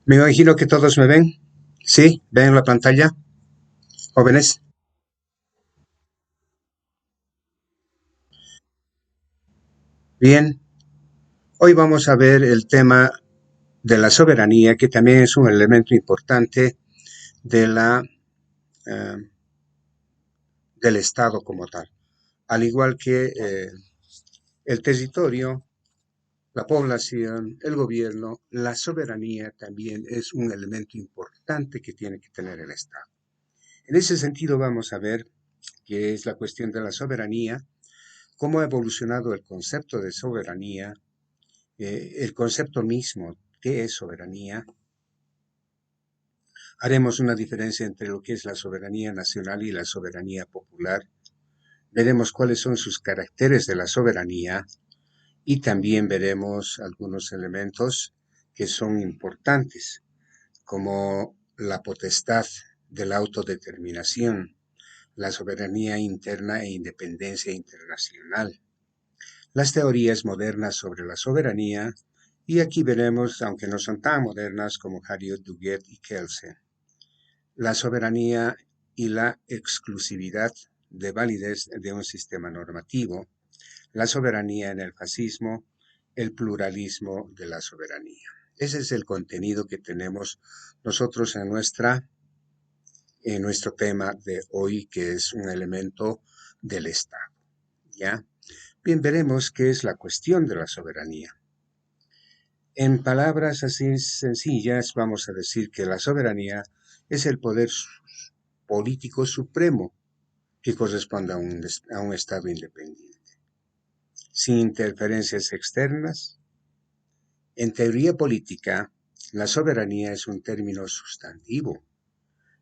Me imagino que todos me ven. Sí, ven la pantalla, jóvenes. Bien, hoy vamos a ver el tema de la soberanía, que también es un elemento importante de eh, del Estado como tal. Al igual que el territorio, la población, el gobierno, la soberanía también es un elemento importante que tiene que tener el Estado. En ese sentido vamos a ver qué es la cuestión de la soberanía, cómo ha evolucionado el concepto de soberanía, el concepto mismo, qué es soberanía. Haremos una diferencia entre lo que es la soberanía nacional y la soberanía popular. Veremos cuáles son sus caracteres de la soberanía y también veremos algunos elementos que son importantes, como la potestad de la autodeterminación, la soberanía interna e independencia internacional, las teorías modernas sobre la soberanía, y aquí veremos, aunque no son tan modernas como Harriot, Duguet y Kelsen, la soberanía y la exclusividad de validez de un sistema normativo, la soberanía en el fascismo, el pluralismo de la soberanía. Ese es el contenido que tenemos nosotros en nuestro tema de hoy, que es un elemento del Estado. ¿Ya? Bien, veremos qué es la cuestión de la soberanía. En palabras así sencillas, vamos a decir que la soberanía es el poder político supremo que corresponde a un Estado independiente, sin interferencias externas. En teoría política, la soberanía es un término sustantivo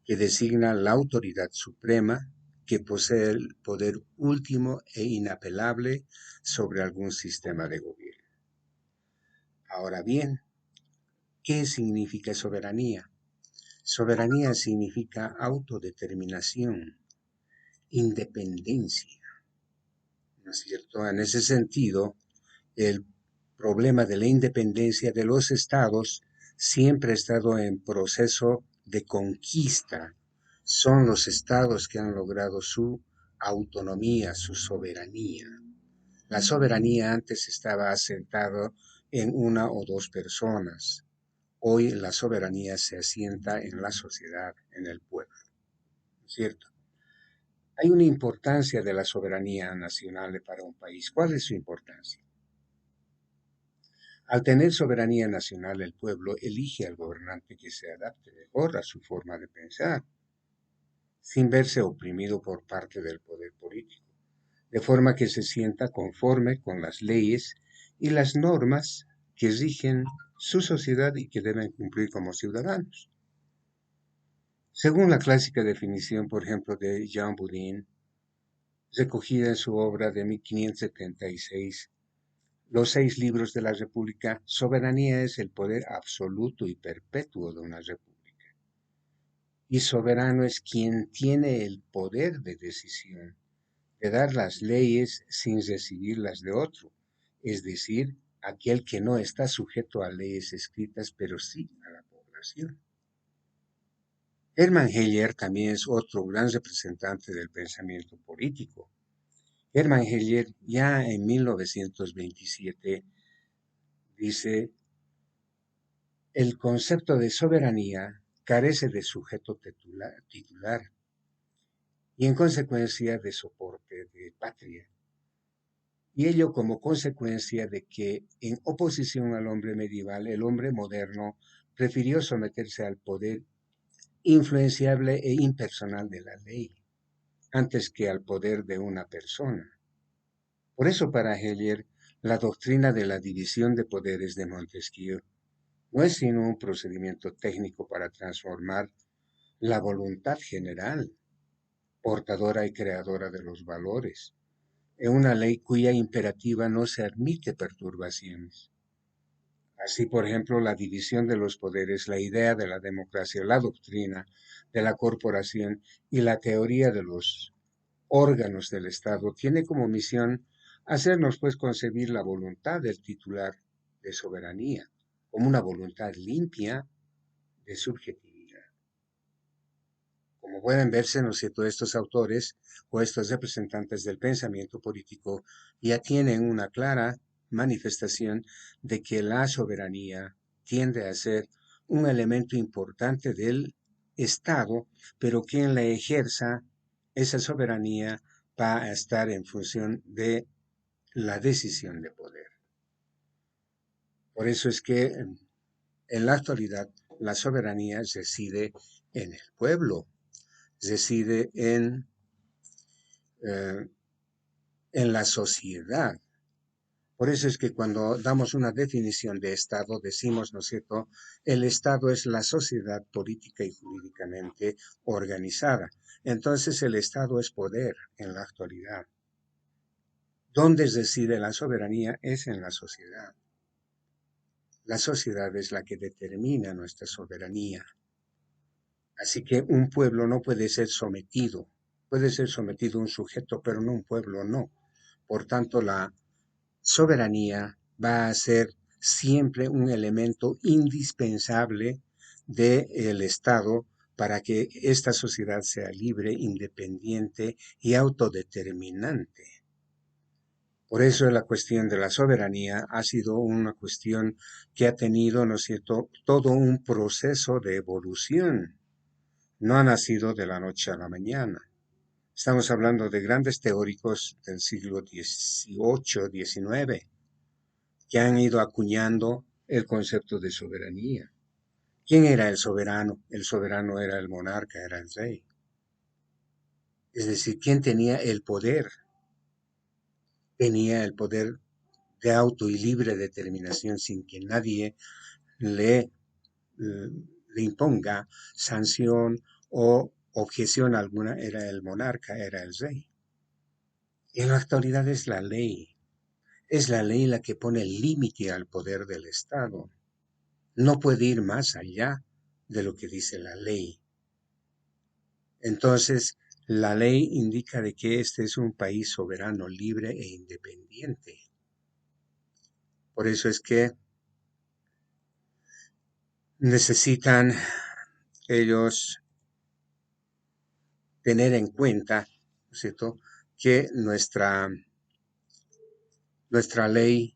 que designa la autoridad suprema que posee el poder último e inapelable sobre algún sistema de gobierno. Ahora bien, ¿qué significa soberanía? Soberanía significa autodeterminación, independencia, ¿no es cierto? En ese sentido, el problema de la independencia de los estados siempre ha estado en proceso de conquista. Son los estados que han logrado su autonomía, su soberanía. La soberanía antes estaba asentada en una o dos personas. Hoy la soberanía se asienta en la sociedad, en el pueblo, ¿cierto? Hay una importancia de la soberanía nacional para un país. ¿Cuál es su importancia? Al tener soberanía nacional, el pueblo elige al gobernante que se adapte mejor a su forma de pensar, sin verse oprimido por parte del poder político, de forma que se sienta conforme con las leyes y las normas que rigen su sociedad y que deben cumplir como ciudadanos. Según la clásica definición, por ejemplo, de Jean Bodin, recogida en su obra de 1576, Los 6 libros de la República, soberanía es el poder absoluto y perpetuo de una república. Y soberano es quien tiene el poder de decisión, de dar las leyes sin recibirlas de otro, es decir, aquel que no está sujeto a leyes escritas, pero sí a la población. Hermann Heller también es otro gran representante del pensamiento político. Hermann Heller ya en 1927 dice: el concepto de soberanía carece de sujeto titular y en consecuencia de soporte de patria. Y ello como consecuencia de que, en oposición al hombre medieval, el hombre moderno prefirió someterse al poder influenciable e impersonal de la ley, antes que al poder de una persona. Por eso para Heller, la doctrina de la división de poderes de Montesquieu no es sino un procedimiento técnico para transformar la voluntad general, portadora y creadora de los valores, en una ley cuya imperativa no se admite perturbaciones. Así, por ejemplo, la división de los poderes, la idea de la democracia, la doctrina de la corporación y la teoría de los órganos del Estado tiene como misión hacernos pues concebir la voluntad del titular de soberanía como una voluntad limpia, de subjetividad. Como pueden verse, ¿no es cierto?, estos autores o estos representantes del pensamiento político ya tienen una clara manifestación de que la soberanía tiende a ser un elemento importante del Estado, pero quien la ejerza, esa soberanía va a estar en función de la decisión de poder. Por eso es que en la actualidad la soberanía reside en el pueblo, reside en la sociedad. Por eso es que cuando damos una definición de Estado, decimos, ¿no es cierto?, el Estado es la sociedad política y jurídicamente organizada. Entonces el Estado es poder en la actualidad. ¿Dónde reside la soberanía? Es en la sociedad. La sociedad es la que determina nuestra soberanía. Así que un pueblo no puede ser sometido. Puede ser sometido un sujeto, pero no un pueblo, no. Por tanto, la soberanía va a ser siempre un elemento indispensable del Estado para que esta sociedad sea libre, independiente y autodeterminante. Por eso la cuestión de la soberanía ha sido una cuestión que ha tenido, ¿no es cierto?, todo un proceso de evolución. No ha nacido de la noche a la mañana. Estamos hablando de grandes teóricos del siglo XVIII, XIX, que han ido acuñando el concepto de soberanía. ¿Quién era el soberano? El soberano era el monarca, era el rey. Es decir, ¿quién tenía el poder? Tenía el poder de auto y libre determinación sin que nadie le, le imponga sanción o objeción alguna. Era el monarca, era el rey. En la actualidad es la ley. Es la ley la que pone el límite al poder del Estado. No puede ir más allá de lo que dice la ley. Entonces, la ley indica de que este es un país soberano, libre e independiente. Por eso es que necesitan ellos tener en cuenta, ¿no es cierto?, que nuestra ley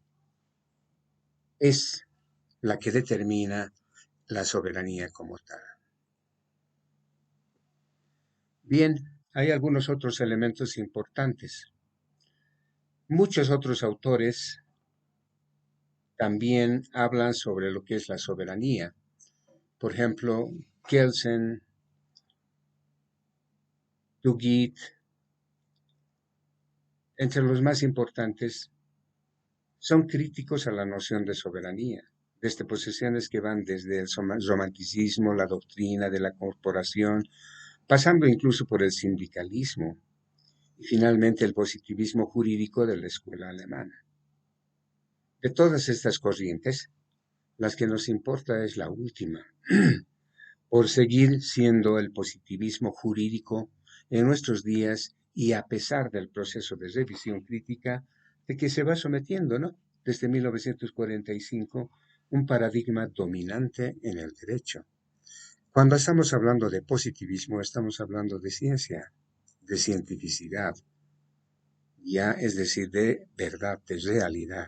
es la que determina la soberanía como tal. Bien, hay algunos otros elementos importantes. Muchos otros autores también hablan sobre lo que es la soberanía. Por ejemplo, Kelsen, Duguid, entre los más importantes, son críticos a la noción de soberanía, desde posiciones que van desde el romanticismo, la doctrina de la corporación, pasando incluso por el sindicalismo y finalmente el positivismo jurídico de la escuela alemana. De todas estas corrientes, las que nos importa es la última, por seguir siendo el positivismo jurídico en nuestros días y a pesar del proceso de revisión crítica de que se va sometiendo, ¿no?, desde 1945, un paradigma dominante en el derecho. Cuando estamos hablando de positivismo, estamos hablando de ciencia, de cientificidad, ya es decir, de verdad, de realidad.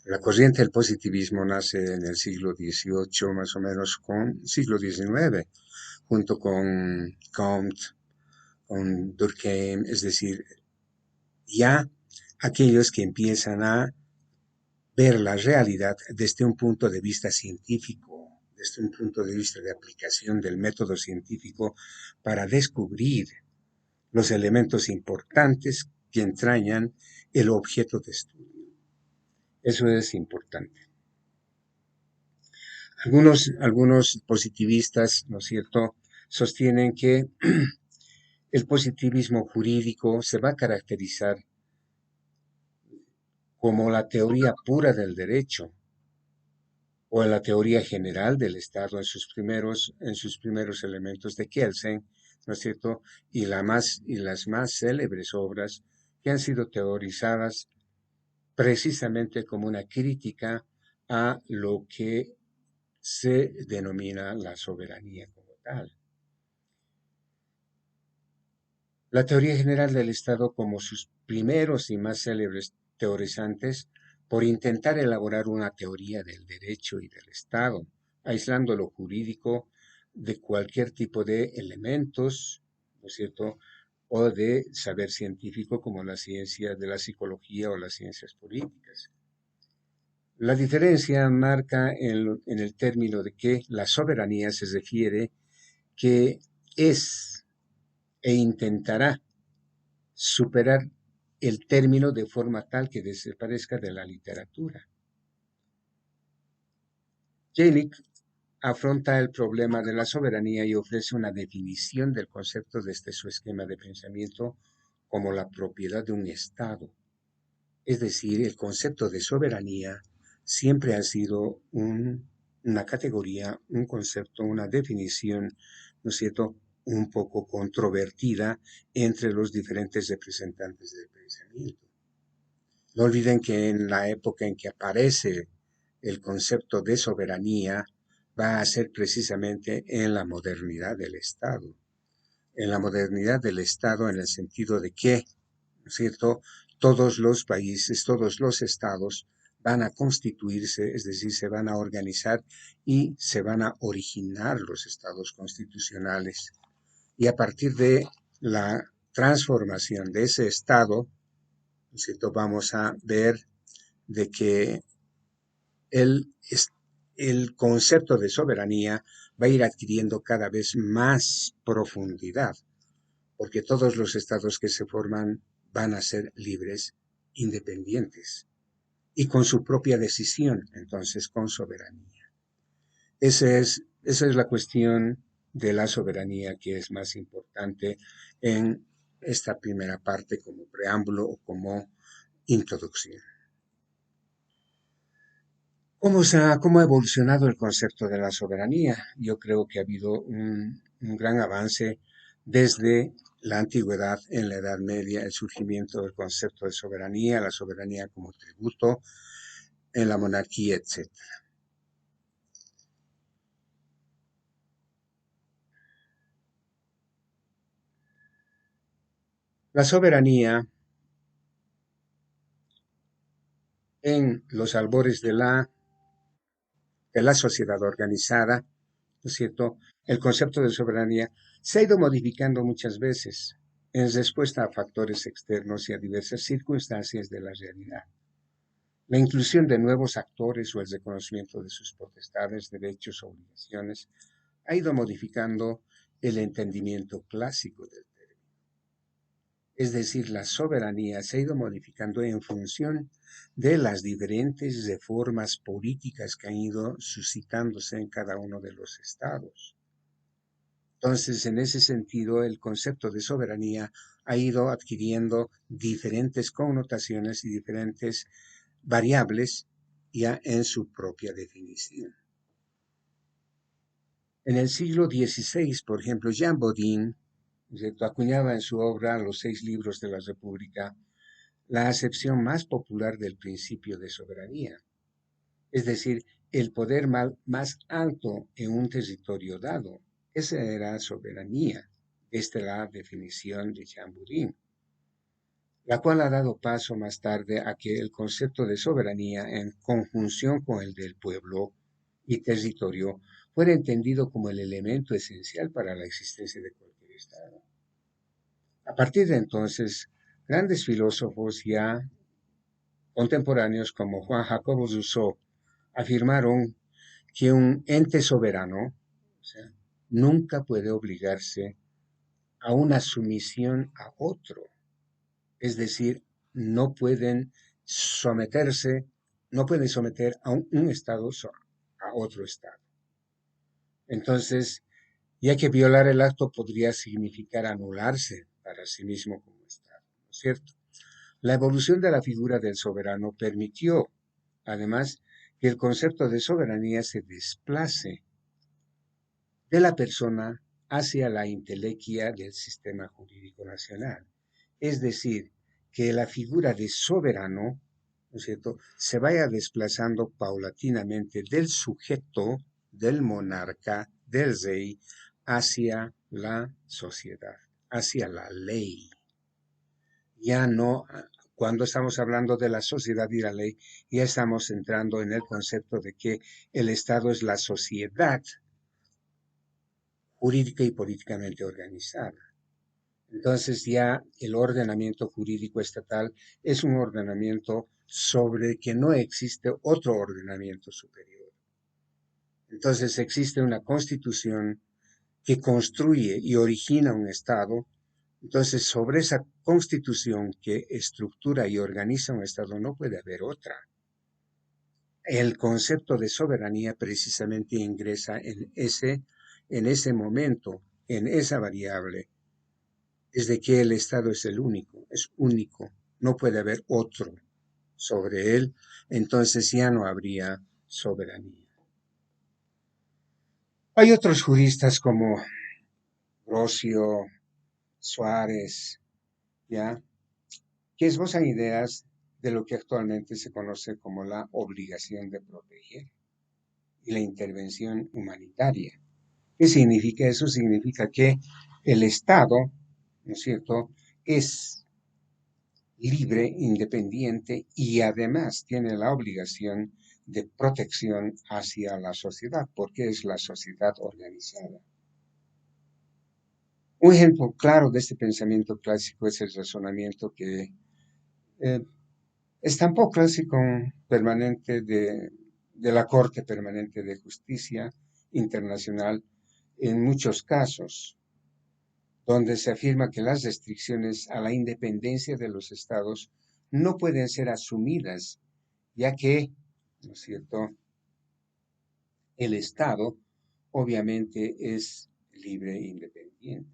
La corriente del positivismo nace en el siglo XVIII, más o menos, siglo XIX, junto con Comte, con Durkheim, es decir, ya aquellos que empiezan a ver la realidad desde un punto de vista científico, desde un punto de vista de aplicación del método científico para descubrir los elementos importantes que entrañan el objeto de estudio. Eso es importante. Algunos positivistas, ¿no es cierto?, sostienen que el positivismo jurídico se va a caracterizar como la teoría pura del derecho o la teoría general del Estado en sus primeros elementos de Kelsen, ¿no es cierto?, y las más célebres obras que han sido teorizadas precisamente como una crítica a lo que se denomina la soberanía como tal. La teoría general del Estado, como sus primeros y más célebres teorizantes, por intentar elaborar una teoría del derecho y del Estado, aislando lo jurídico de cualquier tipo de elementos, ¿no es cierto?, o de saber científico como la ciencia de la psicología o las ciencias políticas. La diferencia marca en el término de que la soberanía se refiere que es e intentará superar el término de forma tal que desaparezca de la literatura. Jelinek afronta el problema de la soberanía y ofrece una definición del concepto desde su esquema de pensamiento como la propiedad de un Estado. Es decir, el concepto de soberanía siempre ha sido una categoría, un concepto, una definición, ¿no es cierto?, un poco controvertida entre los diferentes representantes del pensamiento. No olviden que en la época en que aparece el concepto de soberanía va a ser precisamente en la modernidad del Estado. En la modernidad del Estado en el sentido de que, ¿no es cierto?, todos los países, todos los estados van a constituirse, es decir, se van a organizar y se van a originar los estados constitucionales. Y a partir de la transformación de ese estado, ¿no es cierto?, vamos a ver de que el, el concepto de soberanía va a ir adquiriendo cada vez más profundidad, porque todos los estados que se forman van a ser libres, independientes y con su propia decisión, entonces con soberanía. Esa es la cuestión de la soberanía que es más importante en esta primera parte como preámbulo o como introducción. ¿Cómo ha evolucionado el concepto de la soberanía? Yo creo que ha habido un gran avance desde la antigüedad, en la Edad Media, el surgimiento del concepto de soberanía, la soberanía como tributo, en la monarquía, etc. La soberanía en los albores de la sociedad organizada, ¿no es cierto? El concepto de soberanía se ha ido modificando muchas veces en respuesta a factores externos y a diversas circunstancias de la realidad. La inclusión de nuevos actores o el reconocimiento de sus potestades, derechos o obligaciones ha ido modificando el entendimiento clásico del término. Es decir, la soberanía se ha ido modificando en función de las diferentes reformas políticas que han ido suscitándose en cada uno de los estados. Entonces, en ese sentido, el concepto de soberanía ha ido adquiriendo diferentes connotaciones y diferentes variables ya en su propia definición. En el siglo XVI, por ejemplo, Jean Bodin acuñaba en su obra Los 6 libros de la República la acepción más popular del principio de soberanía, es decir, el poder más alto en un territorio dado. Esa era soberanía, desde la definición de Jean Bodin, la cual ha dado paso más tarde a que el concepto de soberanía, en conjunción con el del pueblo y territorio, fuera entendido como el elemento esencial para la existencia de cualquier Estado. A partir de entonces, grandes filósofos ya contemporáneos como Juan Jacobo Rousseau afirmaron que un ente soberano, o sea, nunca puede obligarse a una sumisión a otro. Es decir, no pueden someterse, no pueden someter a un Estado a otro Estado. Entonces, ya que violar el acto podría significar anularse para sí mismo como Estado, ¿no es cierto? La evolución de la figura del soberano permitió, además, que el concepto de soberanía se desplace de la persona hacia la intelequia del sistema jurídico nacional. Es decir, que la figura de soberano, ¿no es cierto?, se vaya desplazando paulatinamente del sujeto, del monarca, del rey, hacia la sociedad, hacia la ley. Ya no, cuando estamos hablando de la sociedad y la ley, ya estamos entrando en el concepto de que el Estado es la sociedad jurídica y políticamente organizada. Entonces ya el ordenamiento jurídico estatal es un ordenamiento sobre que no existe otro ordenamiento superior. Entonces existe una constitución que construye y origina un Estado. Entonces sobre esa constitución que estructura y organiza un Estado no puede haber otra. El concepto de soberanía precisamente ingresa en ese momento, en esa variable, es de que el Estado es el único, es único, no puede haber otro sobre él, entonces ya no habría soberanía. Hay otros juristas como Rocio, Suárez, ¿ya? Que esbozan ideas de lo que actualmente se conoce como la obligación de proteger y la intervención humanitaria. ¿Qué significa eso? Significa que el Estado, ¿no es cierto?, es libre, independiente y además tiene la obligación de protección hacia la sociedad, porque es la sociedad organizada. Un ejemplo claro de este pensamiento clásico es el razonamiento que estampó clásico permanente de la Corte Permanente de Justicia Internacional en muchos casos, donde se afirma que las restricciones a la independencia de los estados no pueden ser asumidas, ya que, ¿no es cierto?, el Estado obviamente es libre e independiente.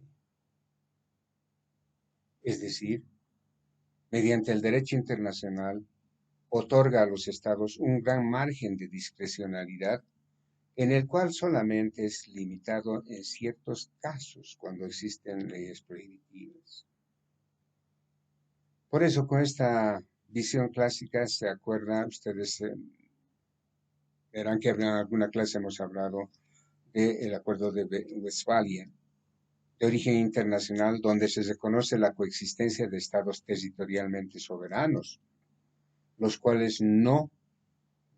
Es decir, mediante el derecho internacional, otorga a los estados un gran margen de discrecionalidad en el cual solamente es limitado en ciertos casos cuando existen leyes prohibitivas. Por eso, con esta visión clásica, se acuerda, ustedes verán que en alguna clase hemos hablado del Acuerdo de Westfalia, de origen internacional, donde se reconoce la coexistencia de estados territorialmente soberanos, los cuales no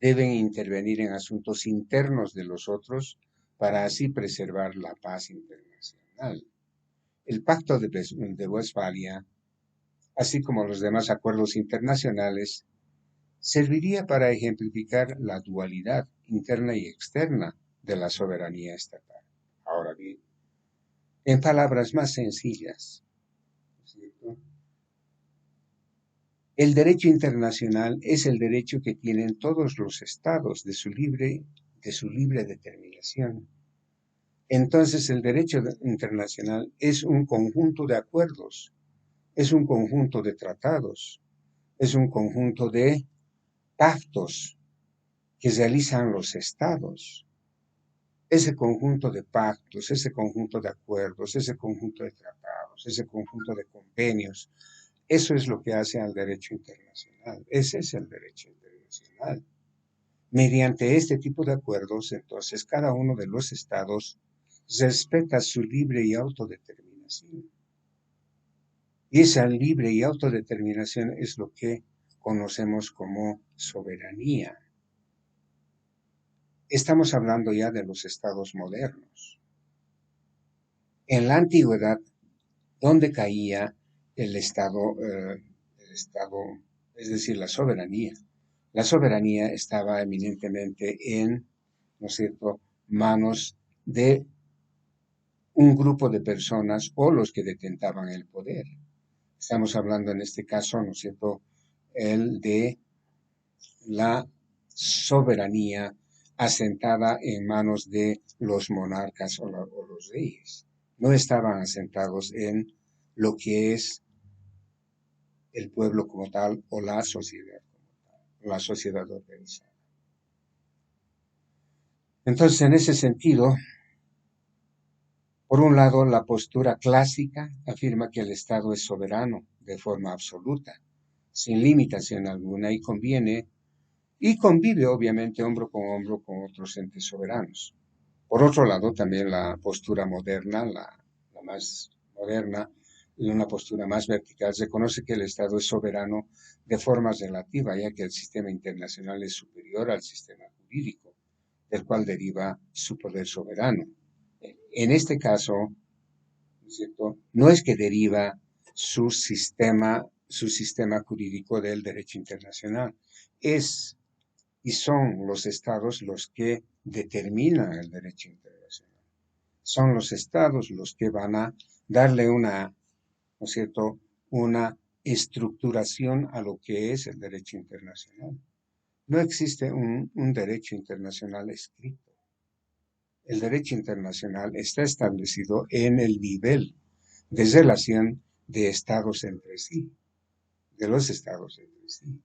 deben intervenir en asuntos internos de los otros para así preservar la paz internacional. El Pacto de Westfalia, así como los demás acuerdos internacionales, serviría para ejemplificar la dualidad interna y externa de la soberanía estatal. Ahora bien, en palabras más sencillas, ¿cierto?, el derecho internacional es el derecho que tienen todos los estados de su libre determinación. Entonces, el derecho internacional es un conjunto de acuerdos, es un conjunto de tratados, es un conjunto de pactos que realizan los estados. Ese conjunto de pactos, ese conjunto de acuerdos, ese conjunto de tratados, ese conjunto de convenios, eso es lo que hace al derecho internacional. Ese es el derecho internacional. Mediante este tipo de acuerdos, entonces, cada uno de los estados respeta su libre y autodeterminación. Y esa libre y autodeterminación es lo que conocemos como soberanía. Estamos hablando ya de los estados modernos. En la antigüedad, ¿dónde caía el estado, es decir, la soberanía? La soberanía estaba eminentemente en, ¿no es cierto?, manos de un grupo de personas o los que detentaban el poder. Estamos hablando en este caso, ¿no es cierto?, el de la soberanía asentada en manos de los monarcas o los reyes. No estaban asentados en lo que es el pueblo como tal o la sociedad como tal, la sociedad organizada. Entonces, en ese sentido, por un lado, la postura clásica afirma que el Estado es soberano de forma absoluta, sin limitación alguna, y convive obviamente hombro con otros entes soberanos. Por otro lado, también la postura moderna, la más moderna, y una postura más vertical, reconoce que el Estado es soberano de forma relativa, ya que el sistema internacional es superior al sistema jurídico, del cual deriva su poder soberano. En este caso, ¿no es cierto? No es que deriva su sistema jurídico del derecho internacional, es y son los estados los que determinan el derecho internacional. Son los estados los que van a darle una, ¿no es cierto?, una estructuración a lo que es el derecho internacional. No existe un derecho internacional escrito. El derecho internacional está establecido en el nivel de relación de estados entre sí, de los estados entre sí.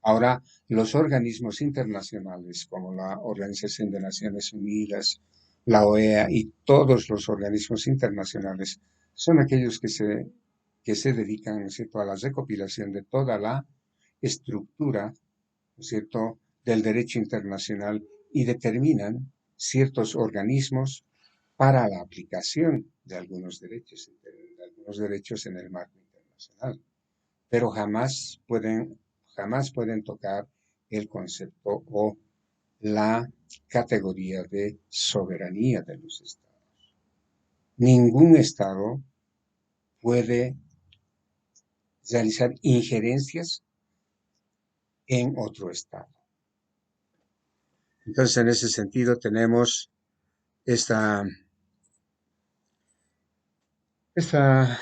Ahora, los organismos internacionales como la Organización de Naciones Unidas, la OEA y todos los organismos internacionales son aquellos que se dedican, ¿no es cierto?, a la recopilación de toda la estructura, ¿no es cierto?, del derecho internacional y determinan ciertos organismos para la aplicación de algunos derechos en el marco internacional, pero jamás pueden tocar el concepto o la categoría de soberanía de los estados. Ningún estado puede realizar injerencias en otro estado. Entonces, en ese sentido, tenemos esta, esta,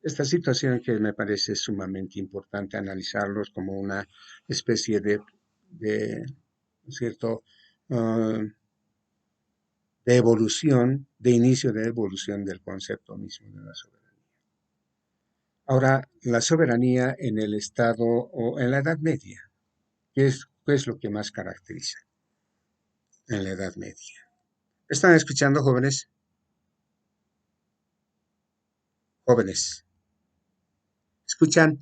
esta situación que me parece sumamente importante analizarlos como una especie de ¿cierto?, uh, de evolución, de inicio de evolución del concepto mismo de la soberanía. Ahora, la soberanía en el Estado o en la Edad Media, qué es lo que más caracteriza en la Edad Media? ¿Están escuchando, jóvenes? Jóvenes, ¿escuchan?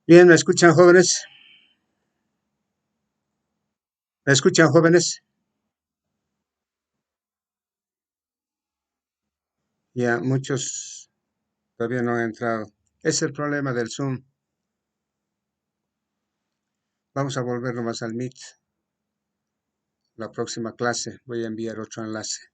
Bien, ¿me escuchan jóvenes? ¿Me escuchan jóvenes? Ya, muchos todavía no han entrado. Es el problema del Zoom. Vamos a volver nomás al Meet. La próxima clase voy a enviar otro enlace.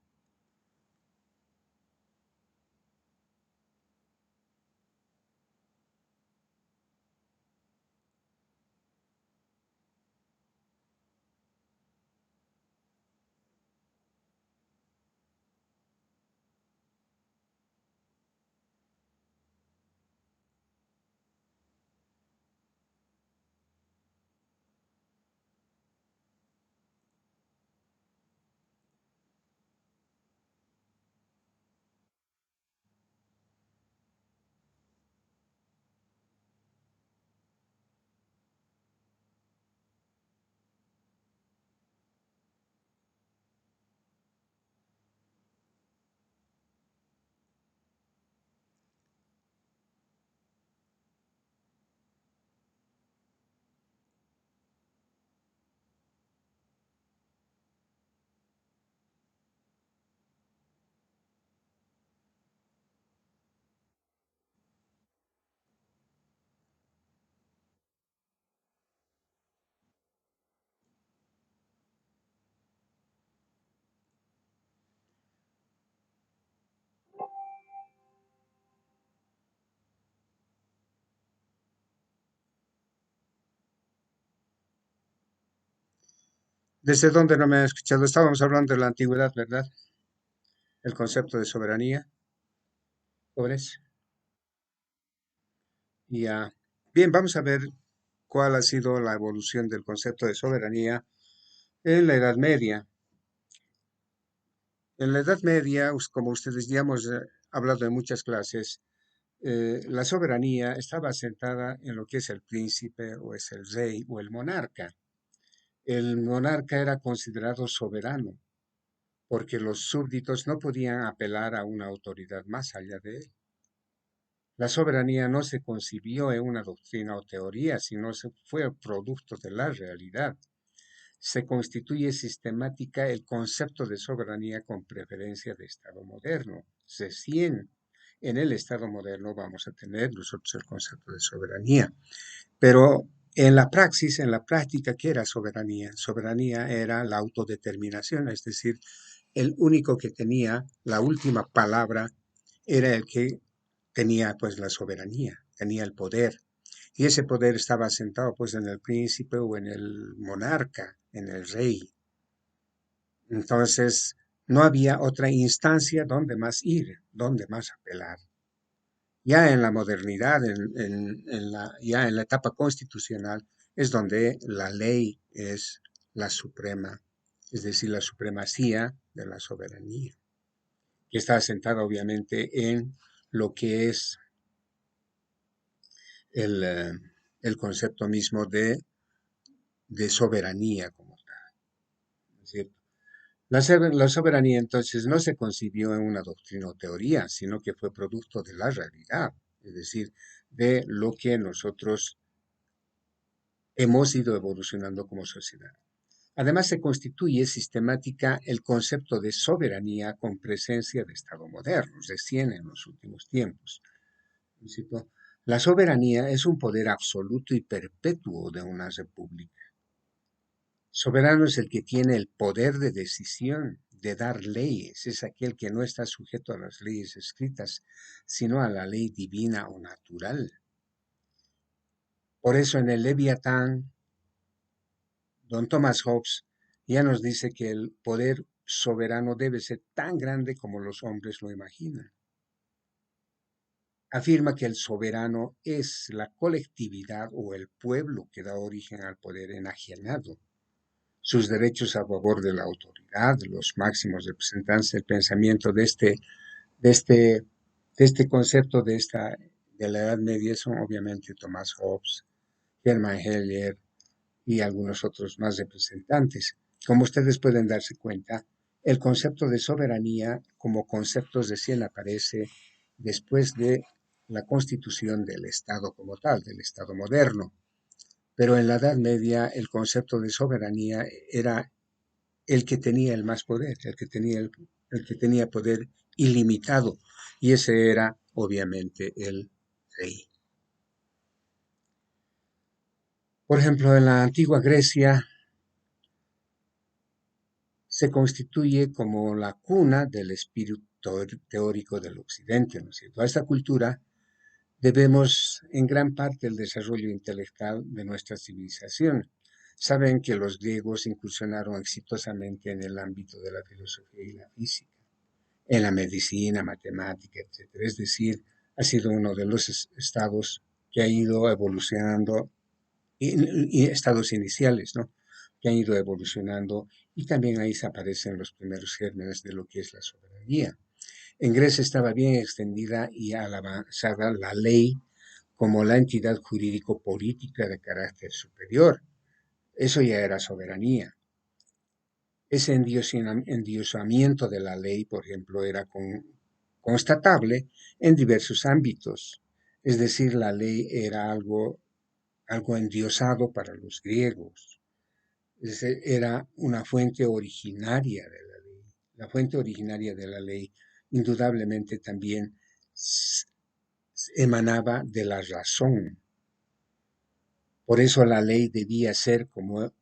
¿Desde dónde no me han escuchado? Estábamos hablando de la antigüedad, ¿verdad? El concepto de soberanía, jóvenes. Y bien, vamos a ver cuál ha sido la evolución del concepto de soberanía en la Edad Media. En la Edad Media, como ustedes ya hemos hablado en muchas clases, la soberanía estaba asentada en lo que es el príncipe o es el rey o el monarca. El monarca era considerado soberano porque los súbditos no podían apelar a una autoridad más allá de él. La soberanía no se concibió en una doctrina o teoría, sino se fue producto de la realidad. Se constituye sistemática el concepto de soberanía con preferencia de Estado moderno. Recién en el Estado moderno vamos a tener nosotros el concepto de soberanía. Pero en la praxis, en la práctica, ¿qué era soberanía? Soberanía era la autodeterminación, es decir, el único que tenía la última palabra era el que tenía pues la soberanía, tenía el poder. Y ese poder estaba asentado pues en el príncipe o en el monarca, en el rey. Entonces, no había otra instancia donde más ir, donde más apelar. Ya en la modernidad, ya en la etapa constitucional, es donde la ley es la suprema, es decir, la supremacía de la soberanía, que está asentada obviamente en lo que es el, eh, el concepto mismo de soberanía como tal. ¿No es cierto? La soberanía entonces no se concibió en una doctrina o teoría, sino que fue producto de la realidad, es decir, de lo que nosotros hemos ido evolucionando como sociedad. Además, se constituye sistemática el concepto de soberanía con presencia de Estado moderno, recién en los últimos tiempos. ¿No es cierto? La soberanía es un poder absoluto y perpetuo de una república. Soberano es el que tiene el poder de decisión, de dar leyes, es aquel que no está sujeto a las leyes escritas, sino a la ley divina o natural. Por eso en el Leviatán, don Thomas Hobbes ya nos dice que el poder soberano debe ser tan grande como los hombres lo imaginan. Afirma que el soberano es la colectividad o el pueblo que da origen al poder enajenado, sus derechos a favor de la autoridad, los máximos representantes del pensamiento de este, de este concepto de la Edad Media son obviamente Thomas Hobbes, Hermann Heller y algunos otros más representantes. Como ustedes pueden darse cuenta, el concepto de soberanía como concepto recién aparece después de la constitución del Estado como tal, del Estado moderno. Pero en la Edad Media el concepto de soberanía era el que tenía el más poder, el que tenía poder ilimitado, y ese era obviamente el rey. Por ejemplo, en la antigua Grecia se constituye como la cuna del espíritu teórico del Occidente, ¿no es cierto? A esta cultura debemos en gran parte el desarrollo intelectual de nuestra civilización. Saben que los griegos incursionaron exitosamente en el ámbito de la filosofía y la física, en la medicina, matemática, etcétera. Es decir, ha sido uno de los estados que ha ido evolucionando, y estados iniciales, ¿no? Que han ido evolucionando, y también ahí se aparecen los primeros gérmenes de lo que es la soberanía. En Grecia estaba bien extendida y avanzada la ley como la entidad jurídico-política de carácter superior. Eso ya era soberanía. Ese endiosamiento de la ley, por ejemplo, era constatable en diversos ámbitos. Es decir, la ley era algo endiosado para los griegos. Era una fuente originaria de la ley. La fuente originaria de la ley indudablemente también emanaba de la razón. Por eso la ley debía ser como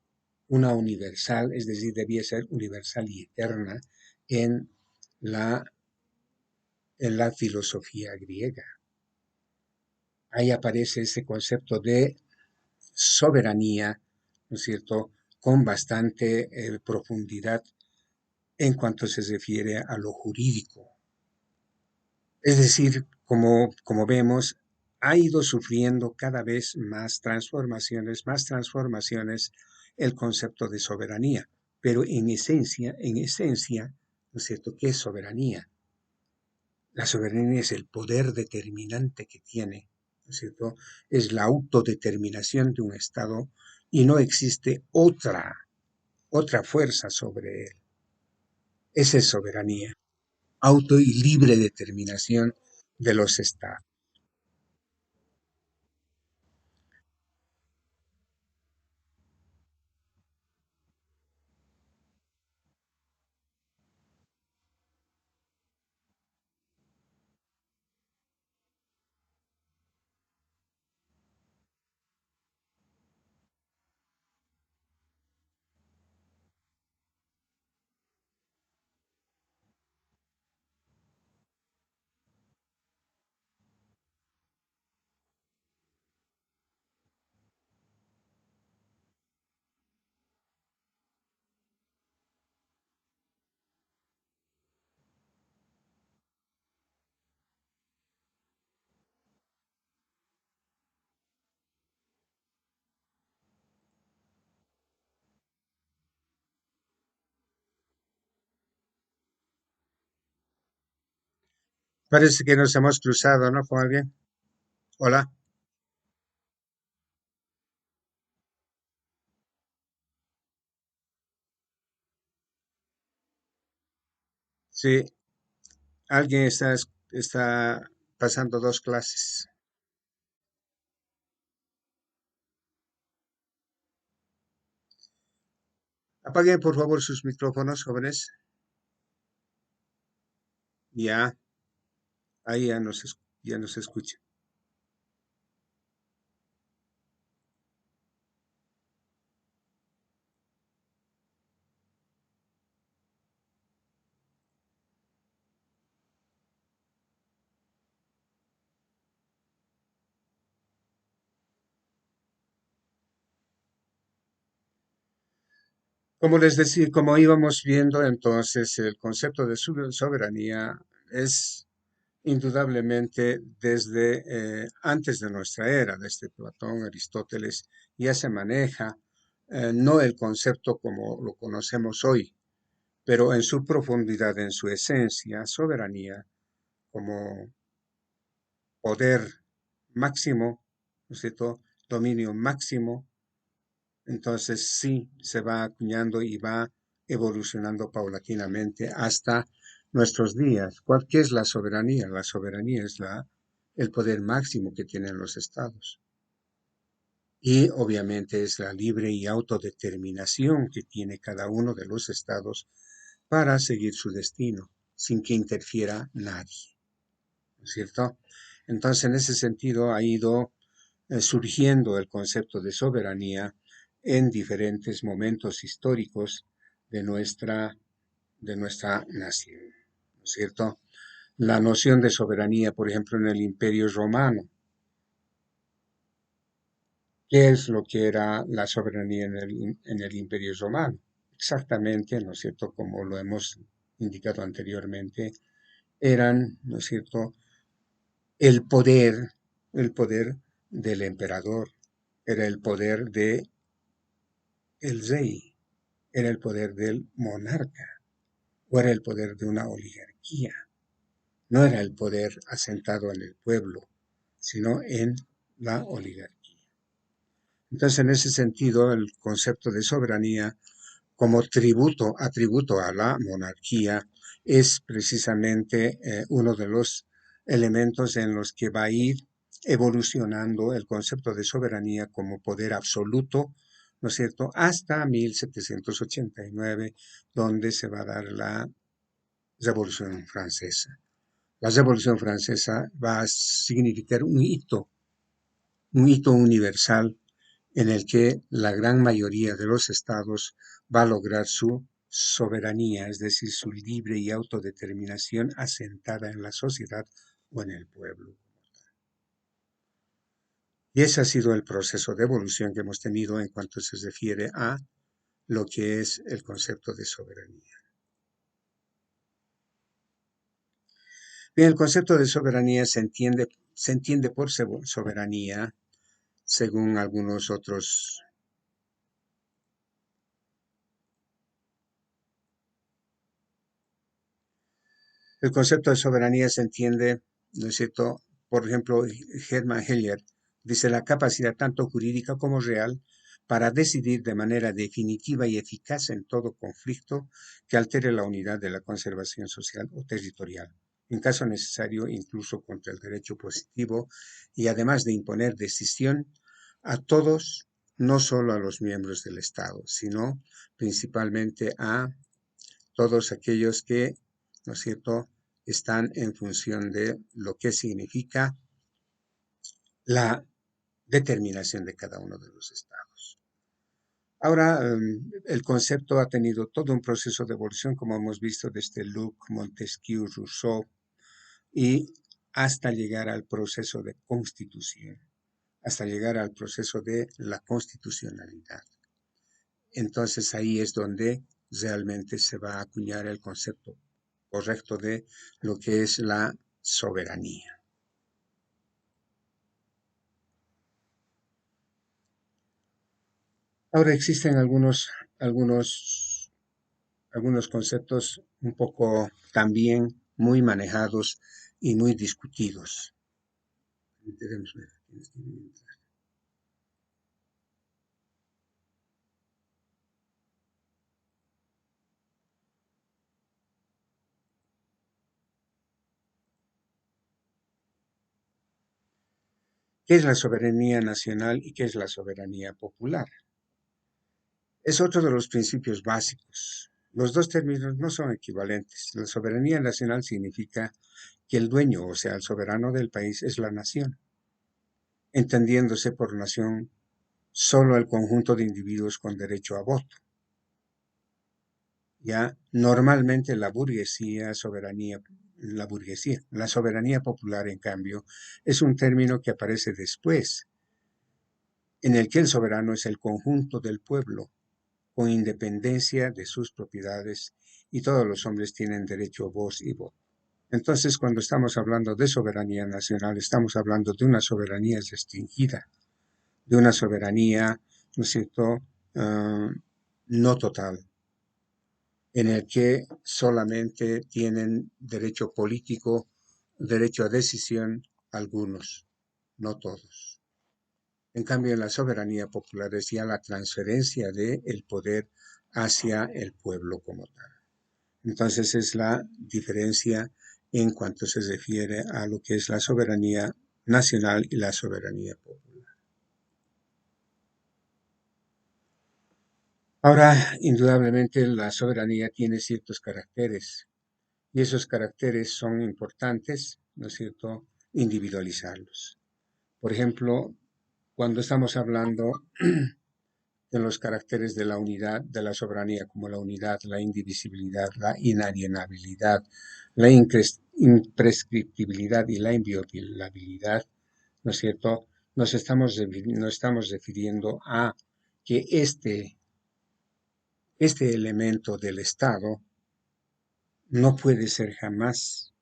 una universal, es decir, debía ser universal y eterna en la, en la filosofía griega. Ahí aparece ese concepto de soberanía, ¿no es cierto?, con bastante profundidad en cuanto se refiere a lo jurídico. Es decir, como vemos, ha ido sufriendo cada vez más transformaciones el concepto de soberanía. Pero en esencia, ¿no es cierto?, ¿qué es soberanía? La soberanía es el poder determinante que tiene, ¿no es cierto? Es la autodeterminación de un Estado y no existe otra fuerza sobre él. Esa es soberanía, auto y libre determinación de los Estados. Parece que nos hemos cruzado, ¿no? Con alguien. Hola. Sí, alguien está pasando dos clases. Apaguen por favor sus micrófonos, jóvenes. Ya, ahí ya nos escucha. Como les decía, como íbamos viendo, entonces el concepto de soberanía es indudablemente desde antes de nuestra era, desde Platón, Aristóteles, ya se maneja, no el concepto como lo conocemos hoy, pero en su profundidad, en su esencia, soberanía como poder máximo, ¿no es cierto? Dominio máximo. Entonces sí se va acuñando y va evolucionando paulatinamente hasta nuestros días. ¿Cuál qué es la soberanía? La soberanía es la el poder máximo que tienen los estados. Y obviamente es la libre y autodeterminación que tiene cada uno de los estados para seguir su destino, sin que interfiera nadie, ¿no es cierto? Entonces, en ese sentido, ha ido surgiendo el concepto de soberanía en diferentes momentos históricos de nuestra nación, ¿no es cierto? La noción de soberanía, por ejemplo, en el Imperio Romano. ¿Qué es lo que era la soberanía en el Imperio Romano? Exactamente, ¿no es cierto? Como lo hemos indicado anteriormente, eran, ¿no es cierto?, el poder, el poder del emperador, era el poder de el rey, era el poder del monarca, o era el poder de una oligarquía. No era el poder asentado en el pueblo, sino en la oligarquía. Entonces, en ese sentido, el concepto de soberanía como atributo a la monarquía es precisamente uno de los elementos en los que va a ir evolucionando el concepto de soberanía como poder absoluto, ¿no es cierto?, hasta 1789, donde se va a dar la Revolución Francesa. La Revolución Francesa va a significar un hito universal en el que la gran mayoría de los estados va a lograr su soberanía, es decir, su libre y autodeterminación asentada en la sociedad o en el pueblo. Y ese ha sido el proceso de evolución que hemos tenido en cuanto se refiere a lo que es el concepto de soberanía. Bien, el concepto de soberanía se entiende por soberanía, según algunos otros. El concepto de soberanía se entiende, ¿no es cierto? Por ejemplo, Hermann Heller dice la capacidad tanto jurídica como real para decidir de manera definitiva y eficaz en todo conflicto que altere la unidad de la conservación social o territorial, en caso necesario incluso contra el derecho positivo, y además de imponer decisión a todos, no solo a los miembros del Estado, sino principalmente a todos aquellos que, ¿no es cierto?, están en función de lo que significa la determinación de cada uno de los estados. Ahora, el concepto ha tenido todo un proceso de evolución, como hemos visto, desde Locke, Montesquieu, Rousseau, y hasta llegar al proceso de constitución, hasta llegar al proceso de la constitucionalidad. Entonces ahí es donde realmente se va a acuñar el concepto correcto de lo que es la soberanía. Ahora existen algunos conceptos un poco también muy manejados y muy discutidos. ¿Qué es la soberanía nacional y qué es la soberanía popular? Es otro de los principios básicos. Los dos términos no son equivalentes. La soberanía nacional significa que el dueño, o sea, el soberano del país, es la nación, entendiéndose por nación solo el conjunto de individuos con derecho a voto. Ya normalmente la soberanía popular, en cambio, es un término que aparece después, en el que el soberano es el conjunto del pueblo, con independencia de sus propiedades, y todos los hombres tienen derecho a voz y voto. Entonces, cuando estamos hablando de soberanía nacional, estamos hablando de una soberanía restringida, de una soberanía, ¿no es cierto?, no total, en el que solamente tienen derecho político, derecho a decisión algunos, no todos. En cambio, en la soberanía popular es ya la transferencia del poder hacia el pueblo como tal. Entonces es la diferencia en cuanto se refiere a lo que es la soberanía nacional y la soberanía popular. Ahora, indudablemente, la soberanía tiene ciertos caracteres y esos caracteres son importantes, ¿no es cierto?, individualizarlos. Por ejemplo, cuando estamos hablando de los caracteres de la unidad, de la soberanía, como la unidad, la indivisibilidad, la inalienabilidad, la imprescriptibilidad y la inviolabilidad, ¿no es cierto? Nos estamos refiriendo a que este elemento del Estado no puede ser jamás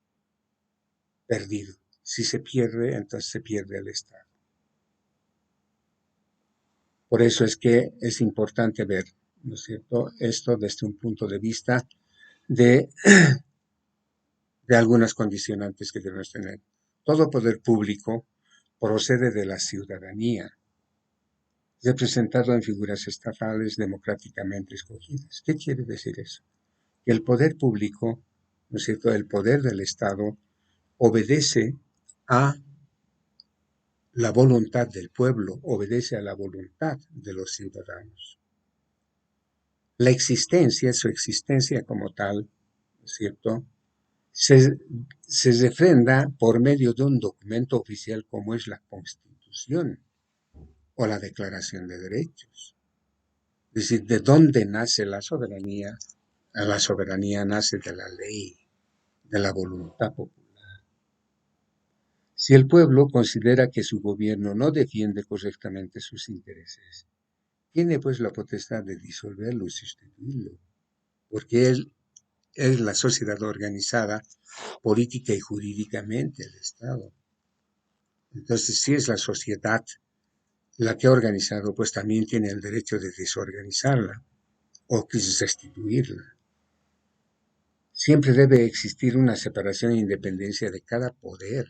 perdido. Si se pierde, entonces se pierde el Estado. Por eso es que es importante ver, ¿no es cierto?, esto desde un punto de vista de, de algunas condicionantes que debemos tener. Todo poder público procede de la ciudadanía, representado en figuras estatales democráticamente escogidas. ¿Qué quiere decir eso? Que el poder público, ¿no es cierto?, el poder del Estado, obedece a la voluntad del pueblo, obedece a la voluntad de los ciudadanos. La existencia, su existencia como tal, ¿no es cierto?, se, se refrenda por medio de un documento oficial como es la Constitución o la Declaración de Derechos. Es decir, ¿de dónde nace la soberanía? La soberanía nace de la ley, de la voluntad popular. Si el pueblo considera que su gobierno no defiende correctamente sus intereses, tiene pues la potestad de disolverlo y sustituirlo, porque él es la sociedad organizada política y jurídicamente el Estado. Entonces, si es la sociedad la que ha organizado, pues también tiene el derecho de desorganizarla o restituirla. Siempre debe existir una separación e independencia de cada poder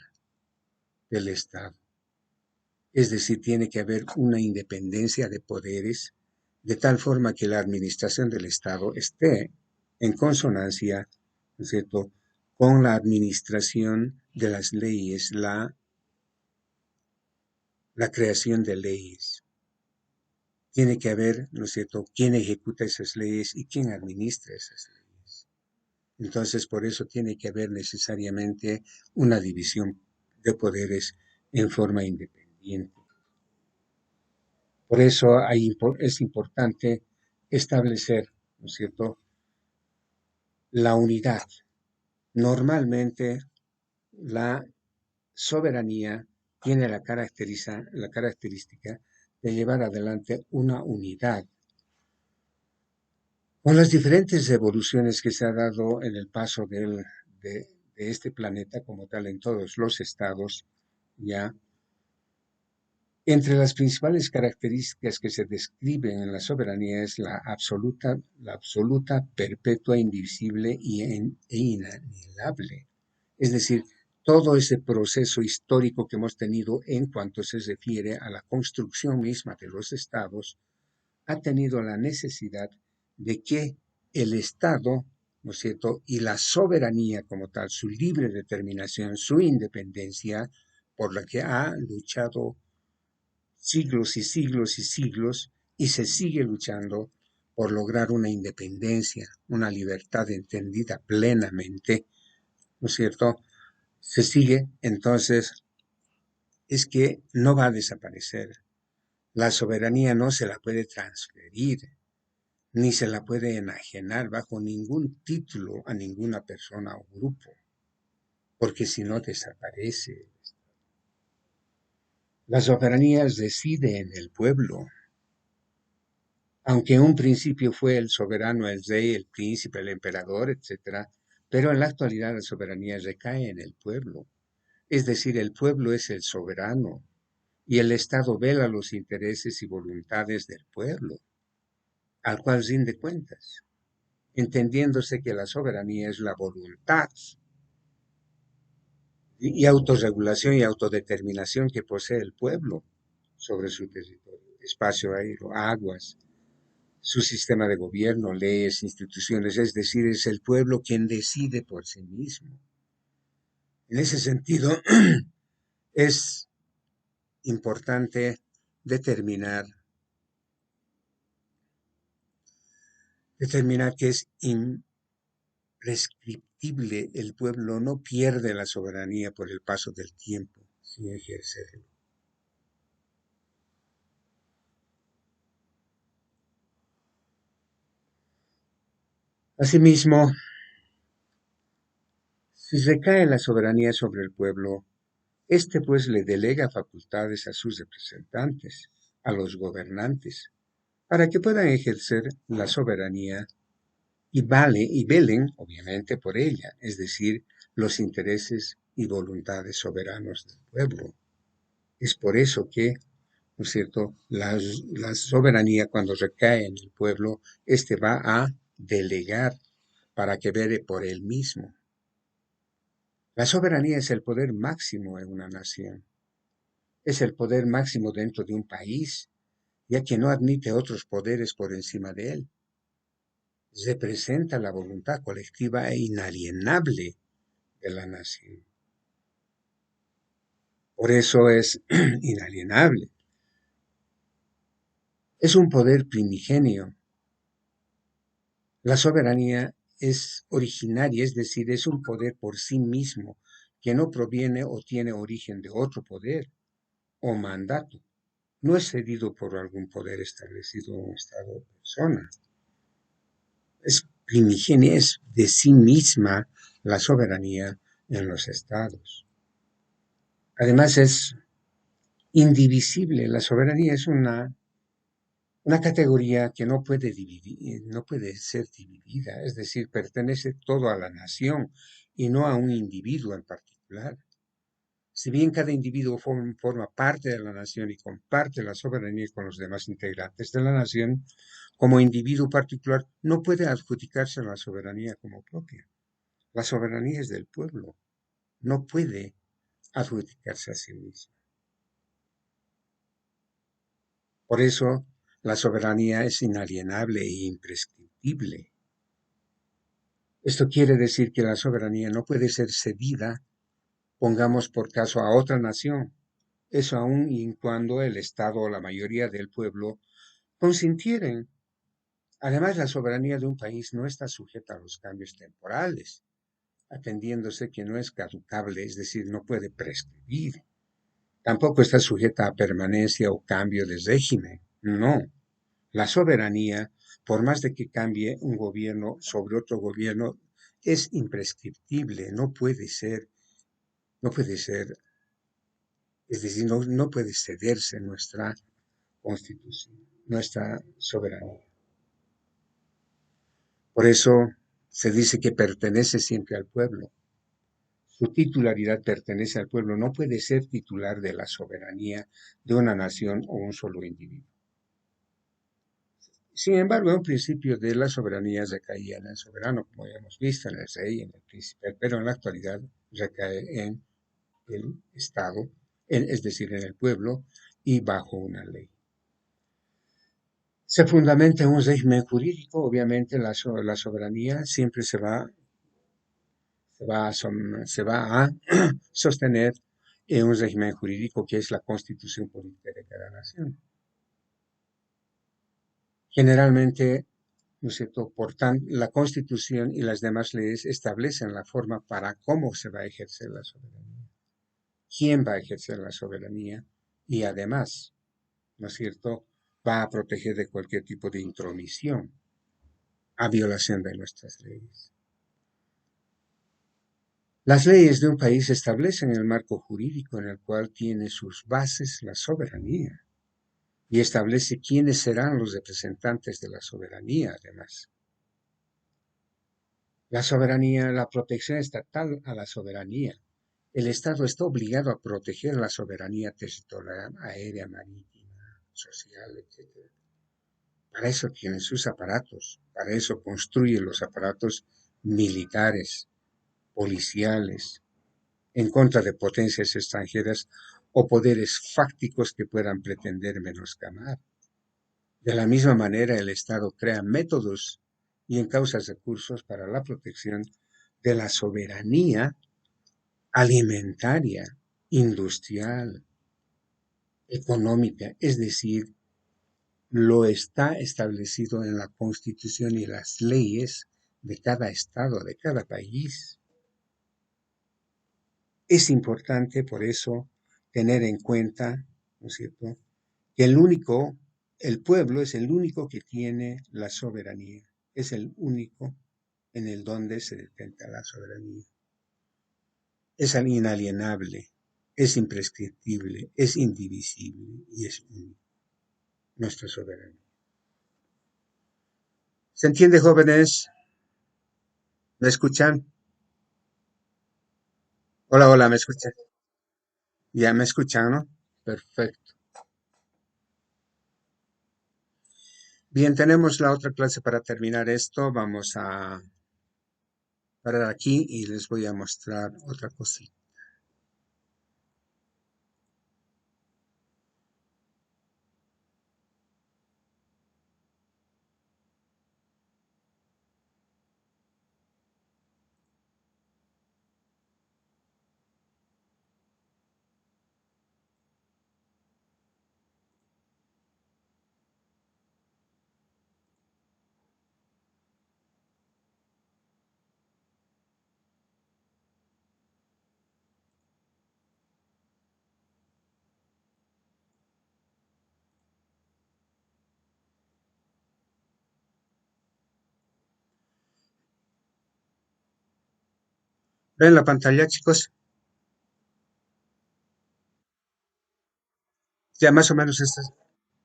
del Estado. Es decir, tiene que haber una independencia de poderes de tal forma que la administración del Estado esté en consonancia, ¿no es cierto?, con la administración de las leyes, la creación de leyes. Tiene que haber, ¿no es cierto?, quién ejecuta esas leyes y quién administra esas leyes. Entonces, por eso tiene que haber necesariamente una división de poderes en forma independiente. Por eso es importante establecer, ¿no es cierto?, la unidad. Normalmente, la soberanía tiene la característica de llevar adelante una unidad. Con las diferentes evoluciones que se ha dado en el paso de este planeta como tal en todos los estados, ya, entre las principales características que se describen en la soberanía es la absoluta, perpetua, indivisible e inalienable. Es decir, todo ese proceso histórico que hemos tenido en cuanto se refiere a la construcción misma de los estados, ha tenido la necesidad de que el Estado, ¿no es cierto?, y la soberanía como tal, su libre determinación, su independencia, por la que ha luchado siglos y siglos y siglos, y se sigue luchando por lograr una independencia, una libertad entendida plenamente, ¿no es cierto? Se sigue, entonces, es que no va a desaparecer. La soberanía no se la puede transferir, ni se la puede enajenar bajo ningún título a ninguna persona o grupo, porque si no desaparece. La soberanía reside en el pueblo, aunque en un principio fue el soberano, el rey, el príncipe, el emperador, etc., pero en la actualidad la soberanía recae en el pueblo. Es decir, el pueblo es el soberano y el Estado vela los intereses y voluntades del pueblo, al cual rinde cuentas, entendiéndose que la soberanía es la voluntad y autorregulación y autodeterminación que posee el pueblo sobre su territorio, espacio aéreo, aguas, su sistema de gobierno, leyes, instituciones, es decir, es el pueblo quien decide por sí mismo. En ese sentido, Es importante determinar que es imprescriptible. El pueblo no pierde la soberanía por el paso del tiempo sin ejercerlo. Asimismo, si recae la soberanía sobre el pueblo, este pues le delega facultades a sus representantes, a los gobernantes, para que puedan ejercer la soberanía y velen, obviamente, por ella, es decir, los intereses y voluntades soberanos del pueblo. Es por eso que, ¿no es cierto?, la soberanía cuando recae en el pueblo, éste va a delegar para que vele por él mismo. La soberanía es el poder máximo en una nación, es el poder máximo dentro de un país, ya que no admite otros poderes por encima de él. Representa la voluntad colectiva e inalienable de la nación. Por eso es inalienable. Es un poder primigenio. La soberanía es originaria, es decir, es un poder por sí mismo, que no proviene o tiene origen de otro poder o mandato. No es cedido por algún poder establecido en un estado o persona. Es primigenia, es de sí misma la soberanía en los estados. Además es indivisible. La soberanía es una categoría que no puede dividir, no puede ser dividida, es decir, pertenece todo a la nación y no a un individuo en particular. Si bien cada individuo forma parte de la nación y comparte la soberanía con los demás integrantes de la nación, como individuo particular no puede adjudicarse la soberanía como propia. La soberanía es del pueblo, no puede adjudicarse a sí mismo. Por eso, la soberanía es inalienable e imprescriptible. Esto quiere decir que la soberanía no puede ser cedida, pongamos por caso, a otra nación. Eso aun y cuando el Estado o la mayoría del pueblo consintieren. Además, la soberanía de un país no está sujeta a los cambios temporales, atendiéndose que no es caducable, es decir, no puede prescribir. Tampoco está sujeta a permanencia o cambio de régimen. No. La soberanía, por más de que cambie un gobierno sobre otro gobierno, es imprescriptible, no puede ser, es decir, no puede cederse nuestra constitución, nuestra soberanía. Por eso se dice que pertenece siempre al pueblo. Su titularidad pertenece al pueblo, no puede ser titular de la soberanía de una nación o un solo individuo. Sin embargo, en un principio de la soberanía recaía en el soberano, como ya hemos visto, en el rey, en el príncipe, pero en la actualidad recae en el Estado, es decir, en el pueblo y bajo una ley. Se fundamenta en un régimen jurídico, obviamente la soberanía siempre se va a sostener en un régimen jurídico que es la constitución política de cada nación. Generalmente, ¿no es cierto? Por tanto, la Constitución y las demás leyes establecen la forma para cómo se va a ejercer la soberanía, quién va a ejercer la soberanía y además, ¿no es cierto?, va a proteger de cualquier tipo de intromisión a violación de nuestras leyes. Las leyes de un país establecen el marco jurídico en el cual tiene sus bases la soberanía y establece quiénes serán los representantes de la soberanía, además. La soberanía, la protección estatal a la soberanía. El Estado está obligado a proteger la soberanía territorial, aérea, marítima, social, etc. Para eso tiene sus aparatos, para eso construye los aparatos militares, policiales, en contra de potencias extranjeras o poderes fácticos que puedan pretender menoscabar. De la misma manera, el Estado crea métodos y encausa recursos para la protección de la soberanía alimentaria industrial, económica, es decir, lo está establecido en la Constitución y las leyes de cada estado, de cada país. Es importante, por eso, tener en cuenta, ¿no es cierto?, que el pueblo es el único que tiene la soberanía, es el único en el donde se detenta la soberanía. Es inalienable, es imprescriptible, es indivisible y es único, nuestra soberanía. ¿Se entiende, jóvenes? ¿Me escuchan? Hola, hola, ¿me escuchan? Ya me escuchan, ¿no? Perfecto. Bien, tenemos la otra clase para terminar esto. Vamos a parar aquí y les voy a mostrar otra cosita. ¿Ven la pantalla, chicos? Ya más o menos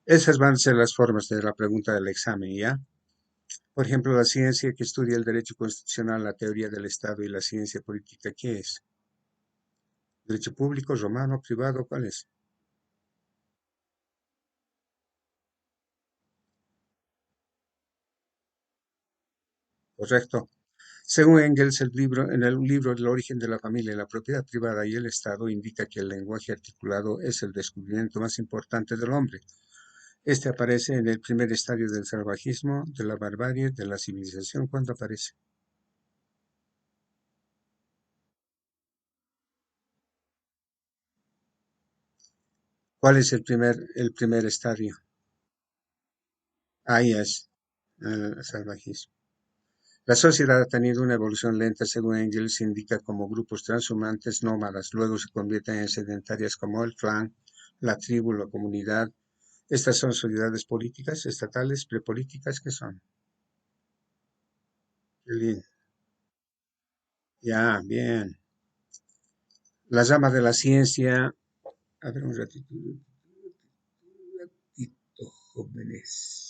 esas van a ser las formas de la pregunta del examen, ¿ya? Por ejemplo, la ciencia que estudia el derecho constitucional, la teoría del Estado y la ciencia política, ¿qué es? ¿Derecho público, romano, privado? ¿Cuál es? Correcto. Según Engels, en el libro El origen de la familia, la propiedad privada y el Estado indica que el lenguaje articulado es el descubrimiento más importante del hombre. Este aparece en el primer estadio del salvajismo, de la barbarie, de la civilización. ¿Cuándo aparece? ¿Cuál es el primer estadio? Ahí es, el salvajismo. La sociedad ha tenido una evolución lenta, según Engels indica, como grupos transhumantes nómadas. Luego se convierten en sedentarias como el clan, la tribu, la comunidad. Estas son sociedades políticas, estatales, prepolíticas, ¿qué son? Qué ya, bien. La llama de la ciencia. A ver un ratito, jóvenes.